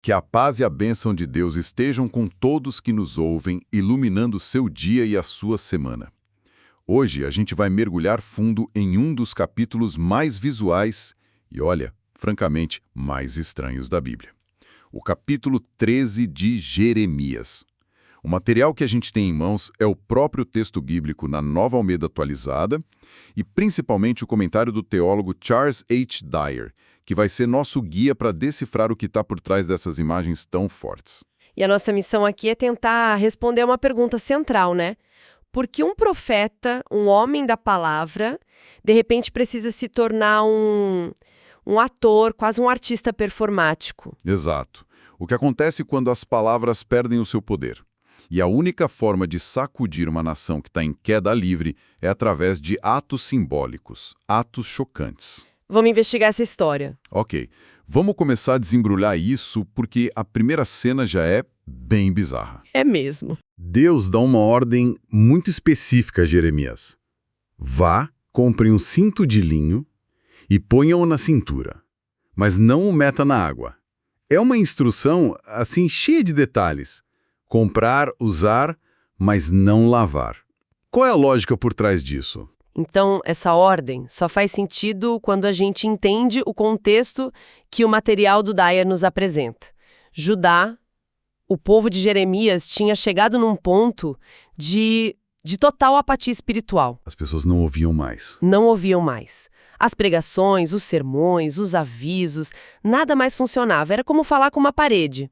Que a paz e a bênção de Deus estejam com todos que nos ouvem, iluminando seu dia e a sua semana. Hoje a gente vai mergulhar fundo em um dos capítulos mais visuais e, olha, francamente, mais estranhos da Bíblia. O capítulo 13 de Jeremias. O material que a gente tem em mãos é o próprio texto bíblico na Nova Almeida Atualizada e principalmente o comentário do teólogo Charles H. Dyer, que vai ser nosso guia para decifrar o que está por trás dessas imagens tão fortes. E a nossa missão aqui é tentar responder uma pergunta central, né? Por que um profeta, um homem da palavra, de repente precisa se tornar um ator, quase um artista performático? Exato. O que acontece quando as palavras perdem o seu poder? E a única forma de sacudir uma nação que está em queda livre é através de atos simbólicos, atos chocantes. Vamos investigar essa história. Ok, vamos começar a desembrulhar isso porque a primeira cena já é bem bizarra. É mesmo. Deus dá uma ordem muito específica a Jeremias. Vá, compre um cinto de linho e ponha-o na cintura, mas não o meta na água. É uma instrução, assim, cheia de detalhes. Comprar, usar, mas não lavar. Qual é a lógica por trás disso? Então, essa ordem só faz sentido quando a gente entende o contexto que o material do Dyer nos apresenta. Judá, o povo de Jeremias, tinha chegado num ponto de total apatia espiritual. As pessoas não ouviam mais. Não ouviam mais. As pregações, os sermões, os avisos, nada mais funcionava. Era como falar com uma parede.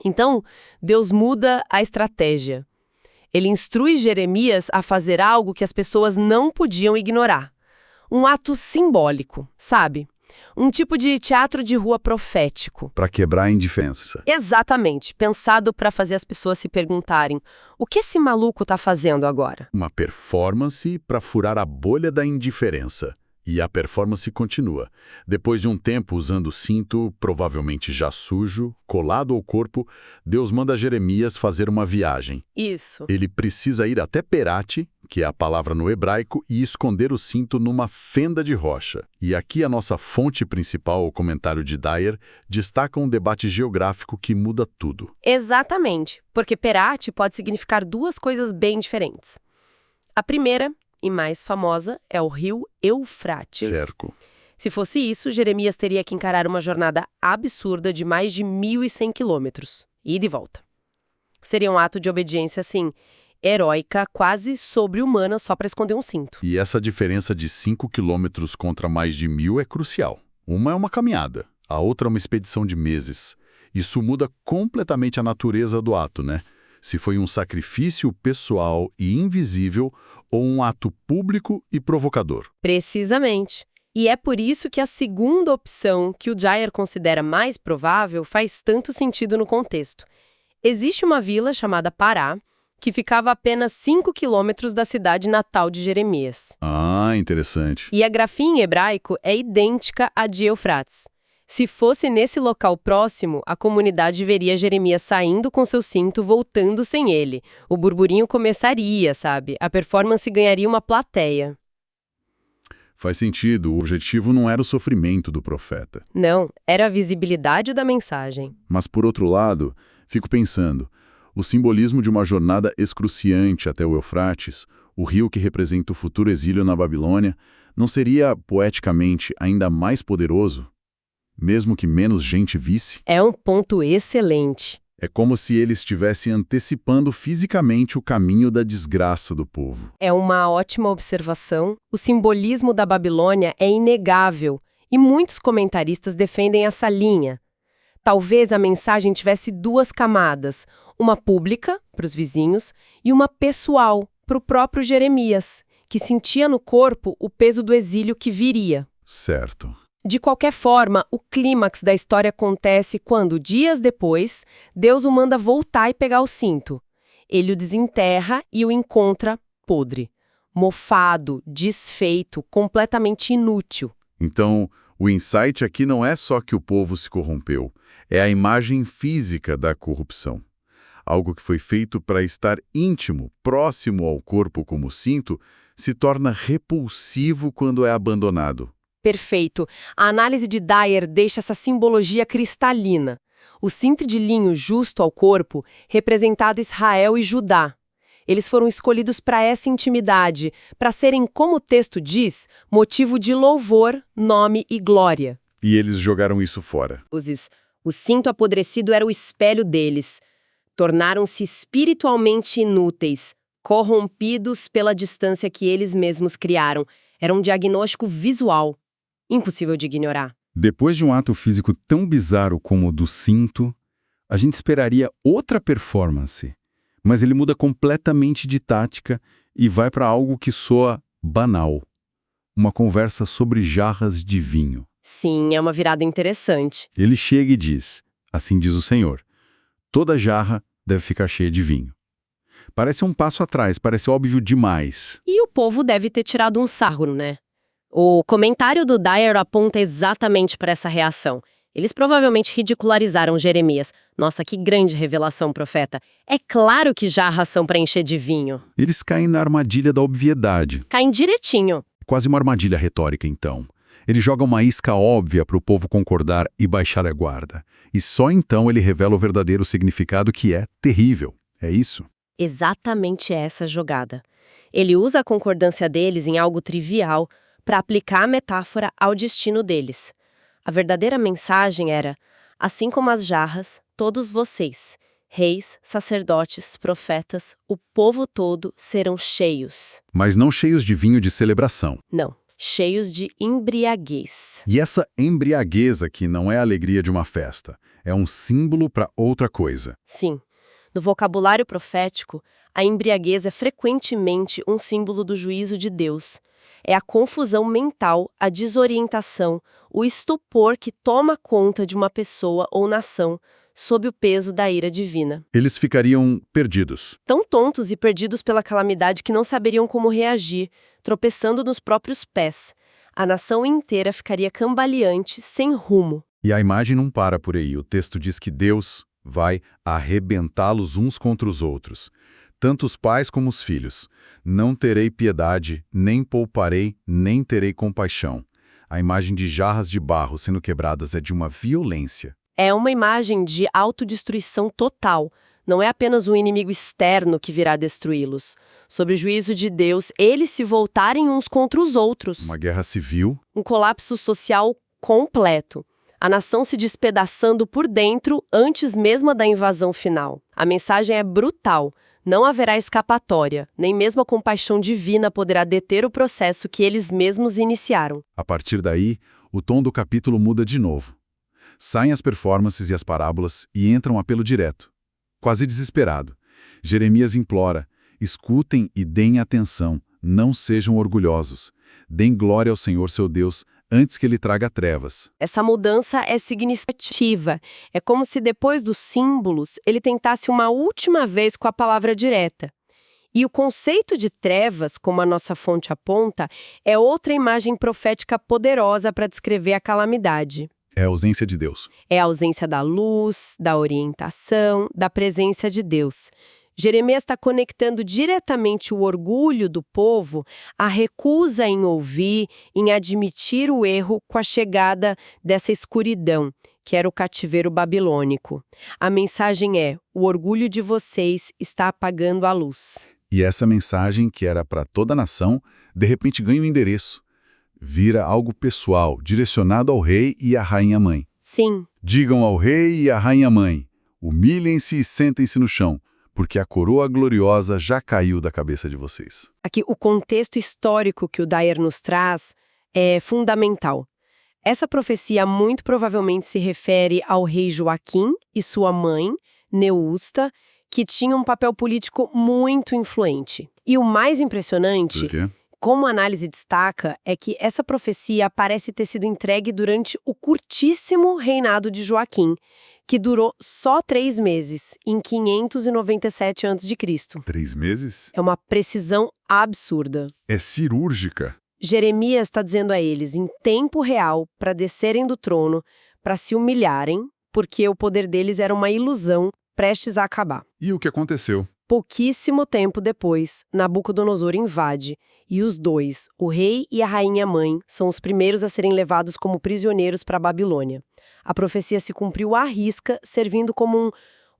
Então, Deus muda a estratégia. Ele instrui Jeremias a fazer algo que as pessoas não podiam ignorar. Um ato simbólico, sabe? Um tipo de teatro de rua profético. Para quebrar a indiferença. Exatamente, pensado para fazer as pessoas se perguntarem: o que esse maluco está fazendo agora? Uma performance para furar a bolha da indiferença. E a performance continua. Depois de um tempo usando o cinto, provavelmente já sujo, colado ao corpo, Deus manda Jeremias fazer uma viagem. Isso. Ele precisa ir até Perate, que é a palavra no hebraico, e esconder o cinto numa fenda de rocha. E aqui a nossa fonte principal, o comentário de Dyer, destaca um debate geográfico que muda tudo. Exatamente, porque Perate pode significar duas coisas bem diferentes. A primeira e mais famosa é o rio Eufrates. Certo. Se fosse isso, Jeremias teria que encarar uma jornada absurda de mais de 1.100 quilômetros, ida e volta. Seria um ato de obediência, assim, heróica, quase sobre-humana, só para esconder um cinto. E essa diferença de 5 quilômetros contra mais de 1.000 é crucial. Uma é uma caminhada, a outra é uma expedição de meses. Isso muda completamente a natureza do ato, né? Se foi um sacrifício pessoal e invisível ou um ato público e provocador. Precisamente. E é por isso que a segunda opção, que o Dyer considera mais provável, faz tanto sentido no contexto. Existe uma vila chamada Pará, que ficava a apenas 5 quilômetros da cidade natal de Jeremias. Ah, interessante. E a grafia em hebraico é idêntica à de Eufrates. Se fosse nesse local próximo, a comunidade veria Jeremias saindo com seu cinto, voltando sem ele. O burburinho começaria, sabe? A performance ganharia uma plateia. Faz sentido, o objetivo não era o sofrimento do profeta. Não, era a visibilidade da mensagem. Mas, por outro lado, fico pensando, o simbolismo de uma jornada excruciante até o Eufrates, o rio que representa o futuro exílio na Babilônia, não seria, poeticamente, ainda mais poderoso? Mesmo que menos gente visse? É um ponto excelente. É como se ele estivesse antecipando fisicamente o caminho da desgraça do povo. É uma ótima observação. O simbolismo da Babilônia é inegável e muitos comentaristas defendem essa linha. Talvez a mensagem tivesse duas camadas, uma pública, para os vizinhos, e uma pessoal, para o próprio Jeremias, que sentia no corpo o peso do exílio que viria. Certo. De qualquer forma, o clímax da história acontece quando, dias depois, Deus o manda voltar e pegar o cinto. Ele o desenterra e o encontra podre, mofado, desfeito, completamente inútil. Então, o insight aqui não é só que o povo se corrompeu, é a imagem física da corrupção. Algo que foi feito para estar íntimo, próximo ao corpo como cinto, se torna repulsivo quando é abandonado. Perfeito. A análise de Dyer deixa essa simbologia cristalina. O cinto de linho justo ao corpo representava Israel e Judá. Eles foram escolhidos para essa intimidade, para serem, como o texto diz, motivo de louvor, nome e glória. E eles jogaram isso fora. O cinto apodrecido era o espelho deles. Tornaram-se espiritualmente inúteis, corrompidos pela distância que eles mesmos criaram. Era um diagnóstico visual, impossível de ignorar. Depois de um ato físico tão bizarro como o do cinto, a gente esperaria outra performance. Mas ele muda completamente de tática e vai para algo que soa banal. Uma conversa sobre jarras de vinho. Sim, é uma virada interessante. Ele chega e diz, assim diz o Senhor, toda jarra deve ficar cheia de vinho. Parece um passo atrás, parece óbvio demais. E o povo deve ter tirado um sarro, né? O comentário do Dyer aponta exatamente para essa reação. Eles provavelmente ridicularizaram Jeremias. Nossa, que grande revelação, profeta. É claro que jarras são para encher de vinho. Eles caem na armadilha da obviedade. Caem direitinho. Quase uma armadilha retórica, então. Ele joga uma isca óbvia para o povo concordar e baixar a guarda. E só então ele revela o verdadeiro significado, que é terrível. É isso? Exatamente essa jogada. Ele usa a concordância deles em algo trivial para aplicar a metáfora ao destino deles. A verdadeira mensagem era: assim como as jarras, todos vocês, reis, sacerdotes, profetas, o povo todo serão cheios. Mas não cheios de vinho de celebração. Não, cheios de embriaguez. E essa embriaguez aqui não é a alegria de uma festa. É um símbolo para outra coisa. Sim. No vocabulário profético, a embriaguez é frequentemente um símbolo do juízo de Deus. É a confusão mental, a desorientação, o estupor que toma conta de uma pessoa ou nação sob o peso da ira divina. Eles ficariam perdidos. Tão tontos e perdidos pela calamidade que não saberiam como reagir, tropeçando nos próprios pés. A nação inteira ficaria cambaleante, sem rumo. E a imagem não para por aí. O texto diz que Deus vai arrebentá-los uns contra os outros, tanto os pais como os filhos. Não terei piedade, nem pouparei, nem terei compaixão. A imagem de jarras de barro sendo quebradas é de uma violência. É uma imagem de autodestruição total. Não é apenas um inimigo externo que virá destruí-los. Sob o juízo de Deus, eles se voltarem uns contra os outros. Uma guerra civil. Um colapso social completo. A nação se despedaçando por dentro antes mesmo da invasão final. A mensagem é brutal. Não haverá escapatória, nem mesmo a compaixão divina poderá deter o processo que eles mesmos iniciaram. A partir daí, o tom do capítulo muda de novo. Saem as performances e as parábolas e entra um apelo direto. Quase desesperado. Jeremias implora: escutem e deem atenção, não sejam orgulhosos. Deem glória ao Senhor seu Deus, antes que ele traga trevas. Essa mudança é significativa. É como se depois dos símbolos, ele tentasse uma última vez com a palavra direta. E o conceito de trevas, como a nossa fonte aponta, é outra imagem profética poderosa para descrever a calamidade. É a ausência de Deus. É a ausência da luz, da orientação, da presença de Deus. Jeremias está conectando diretamente o orgulho do povo à recusa em ouvir, em admitir o erro com a chegada dessa escuridão, que era o cativeiro babilônico. A mensagem é: o orgulho de vocês está apagando a luz. E essa mensagem, que era para toda a nação, de repente ganha um endereço. Vira algo pessoal, direcionado ao rei e à rainha-mãe. Sim. Digam ao rei e à rainha-mãe: humilhem-se e sentem-se no chão, porque a coroa gloriosa já caiu da cabeça de vocês. Aqui, o contexto histórico que o Dyer nos traz é fundamental. Essa profecia muito provavelmente se refere ao rei Joaquim e sua mãe, Neusta, que tinham um papel político muito influente. E o mais impressionante, Por quê? como a análise destaca, é que essa profecia parece ter sido entregue durante o curtíssimo reinado de Joaquim, que durou só 3 meses, em 597 a.C. 3 meses? É uma precisão absurda. É cirúrgica. Jeremias está dizendo a eles, em tempo real, para descerem do trono, para se humilharem, porque o poder deles era uma ilusão prestes a acabar. E o que aconteceu? Pouquíssimo tempo depois, Nabucodonosor invade, e os dois, o rei e a rainha-mãe, são os primeiros a serem levados como prisioneiros para a Babilônia. A profecia se cumpriu à risca, servindo como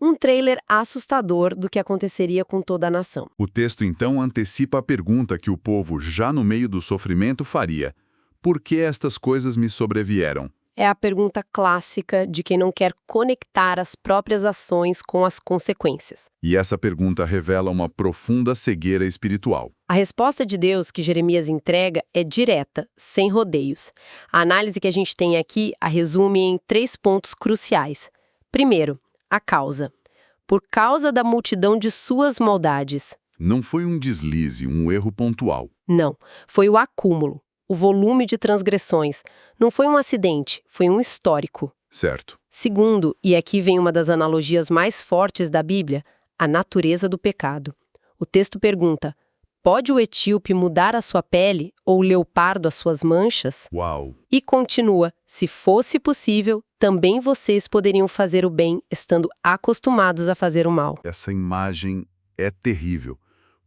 um trailer assustador do que aconteceria com toda a nação. O texto então antecipa a pergunta que o povo, já no meio do sofrimento, faria: por que estas coisas me sobrevieram? É a pergunta clássica de quem não quer conectar as próprias ações com as consequências. E essa pergunta revela uma profunda cegueira espiritual. A resposta de Deus que Jeremias entrega é direta, sem rodeios. A análise que a gente tem aqui a resume em 3 pontos cruciais. Primeiro, a causa. Por causa da multidão de suas maldades. Não foi um deslize, um erro pontual. Não, foi o acúmulo, o volume de transgressões. Não foi um acidente, foi um histórico. Certo. Segundo, e aqui vem uma das analogias mais fortes da Bíblia, a natureza do pecado. O texto pergunta: pode o etíope mudar a sua pele ou o leopardo as suas manchas? Uau! E continua: se fosse possível, também vocês poderiam fazer o bem, estando acostumados a fazer o mal. Essa imagem é terrível,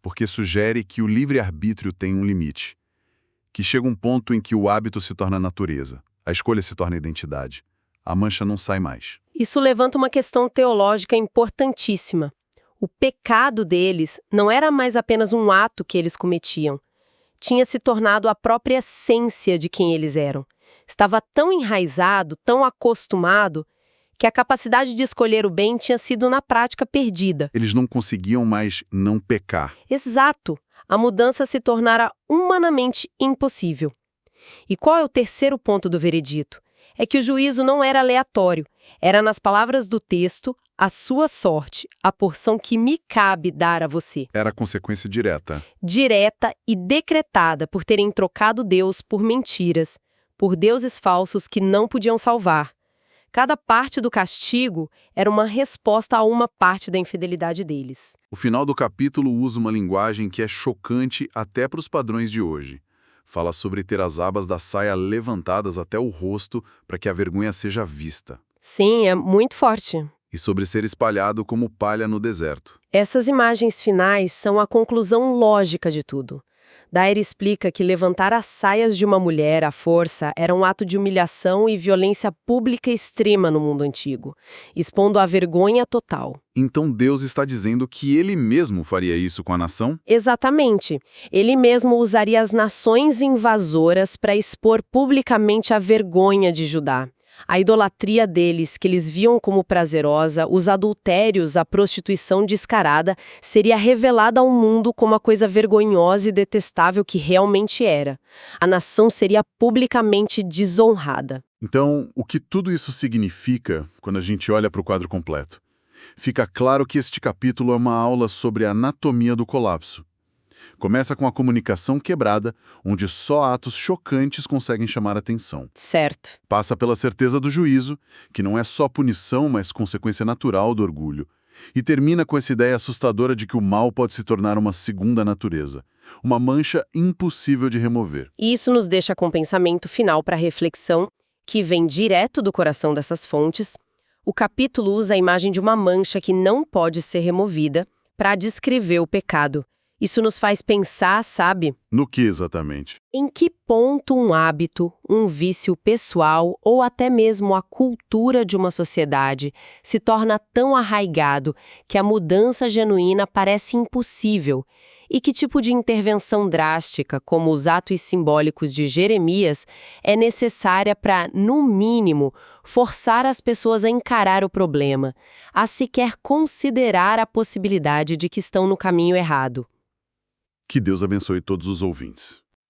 porque sugere que o livre-arbítrio tem um limite. Que chega um ponto em que o hábito se torna natureza, a escolha se torna identidade. A mancha não sai mais. Isso levanta uma questão teológica importantíssima. O pecado deles não era mais apenas um ato que eles cometiam. Tinha se tornado a própria essência de quem eles eram. Estava tão enraizado, tão acostumado, que a capacidade de escolher o bem tinha sido na prática perdida. Eles não conseguiam mais não pecar. Exato. A mudança se tornara humanamente impossível. E qual é o terceiro ponto do veredito? É que o juízo não era aleatório. Era, nas palavras do texto, a sua sorte, a porção que me cabe dar a você. Era consequência direta. Direta e decretada por terem trocado Deus por mentiras, por deuses falsos que não podiam salvar. Cada parte do castigo era uma resposta a uma parte da infidelidade deles. O final do capítulo usa uma linguagem que é chocante até para os padrões de hoje. Fala sobre ter as abas da saia levantadas até o rosto para que a vergonha seja vista. Sim, é muito forte. E sobre ser espalhado como palha no deserto. Essas imagens finais são a conclusão lógica de tudo. Dyer explica que levantar as saias de uma mulher à força era um ato de humilhação e violência pública extrema no mundo antigo, expondo a vergonha total. Então Deus está dizendo que ele mesmo faria isso com a nação? Exatamente. Ele mesmo usaria as nações invasoras para expor publicamente a vergonha de Judá. A idolatria deles, que eles viam como prazerosa, os adultérios, a prostituição descarada, seria revelada ao mundo como a coisa vergonhosa e detestável que realmente era. A nação seria publicamente desonrada. Então, o que tudo isso significa quando a gente olha para o quadro completo? Fica claro que este capítulo é uma aula sobre a anatomia do colapso. Começa com a comunicação quebrada, onde só atos chocantes conseguem chamar atenção. Certo. Passa pela certeza do juízo, que não é só punição, mas consequência natural do orgulho. E termina com essa ideia assustadora de que o mal pode se tornar uma segunda natureza, uma mancha impossível de remover. E isso nos deixa com o pensamento final para a reflexão, que vem direto do coração dessas fontes. O capítulo usa a imagem de uma mancha que não pode ser removida para descrever o pecado. Isso nos faz pensar, sabe? No que exatamente? Em que ponto um hábito, um vício pessoal ou até mesmo a cultura de uma sociedade se torna tão arraigado que a mudança genuína parece impossível? E que tipo de intervenção drástica, como os atos simbólicos de Jeremias, é necessária para, no mínimo, forçar as pessoas a encarar o problema, a sequer considerar a possibilidade de que estão no caminho errado? Que Deus abençoe todos os ouvintes.